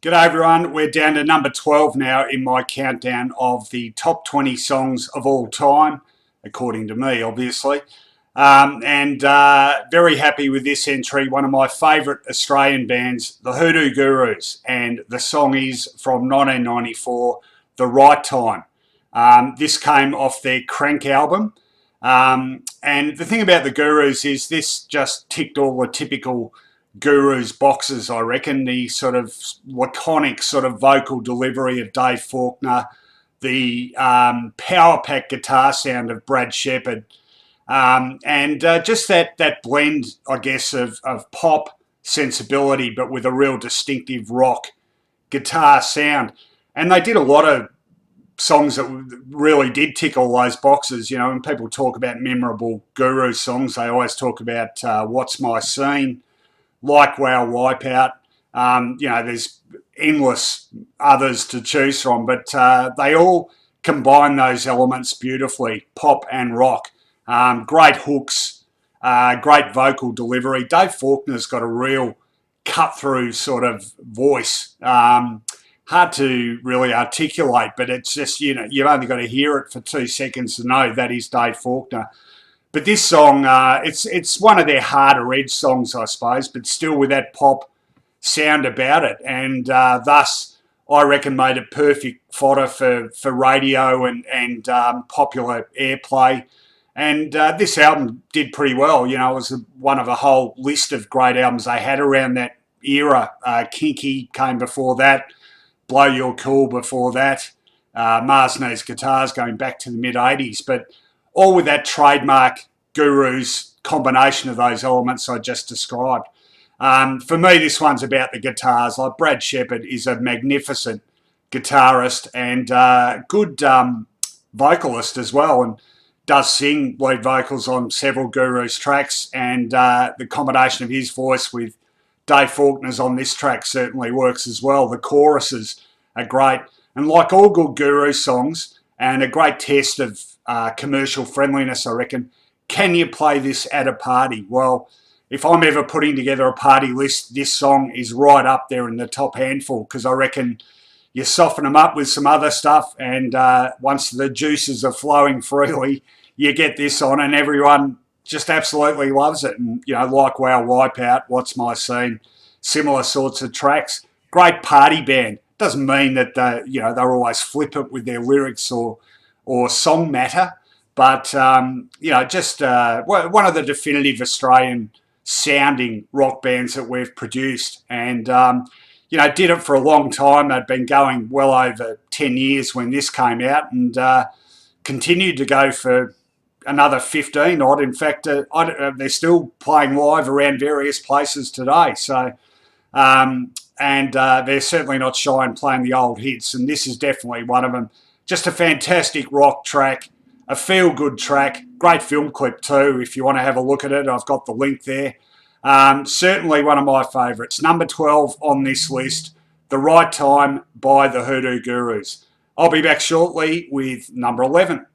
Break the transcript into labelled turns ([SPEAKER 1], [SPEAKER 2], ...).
[SPEAKER 1] G'day everyone, we're down to number 12 now in my countdown of the top 20 songs of all time, according to me obviously. Very happy with this entry, one of my favourite Australian bands, the Hoodoo Gurus, and the song is from 1994, The Right Time. This came off their Crank album, and the thing about the Gurus is this just ticked all the typical Guru's boxes, I reckon. The sort of laconic sort of vocal delivery of Dave Faulkner, the power-packed guitar sound of Brad Shepherd, just that blend, I guess, of pop sensibility but with a real distinctive rock guitar sound. And they did a lot of songs that really did tick all those boxes. You know, when people talk about memorable Guru songs, they always talk about What's My Scene, Like Wow Wipeout. You know, there's endless others to choose from, but they all combine those elements beautifully, pop and rock. Great hooks, great vocal delivery. Dave Faulkner's got a real cut-through sort of voice. Hard to really articulate, but it's just, you know, you've only got to hear it for 2 seconds to know that is Dave Faulkner. But this song, it's one of their harder edge songs, I suppose, but still with that pop sound about it, and thus I reckon made it perfect fodder for radio and popular airplay. And this album did pretty well. You know, it was one of a whole list of great albums they had around that era. Kinky came before that, Blow Your Cool before that, Mars Needs Guitars going back to the mid-80s, but all with that trademark Guru's combination of those elements I just described. For me, this one's about the guitars. Like, Brad Shepherd is a magnificent guitarist and good vocalist as well, and does sing lead vocals on several Guru's tracks, and the combination of his voice with Dave Faulkner's on this track certainly works as well. The choruses are great, and like all good Guru songs, and a great test of commercial friendliness, I reckon, can you play this at a party? Well, if I'm ever putting together a party list, this song is right up there in the top handful, because I reckon you soften them up with some other stuff, and once the juices are flowing freely, you get this on and everyone just absolutely loves it. And, you know, Like Wow Wipeout, What's My Scene, similar sorts of tracks. Great party band. Doesn't mean that you know, they're always flippant with their lyrics or song matter, but you know, just one of the definitive Australian sounding rock bands that we've produced, and you know, did it for a long time. They'd been going well over 10 years when this came out, and continued to go for another 15 odd. In fact, they're still playing live around various places today. So, they're certainly not shy in playing the old hits, and this is definitely one of them. Just a fantastic rock track, a feel-good track, great film clip too. If you want to have a look at it, I've got the link there. Certainly one of my favourites. Number 12 on this list, The Right Time by the Hoodoo Gurus. I'll be back shortly with number 11.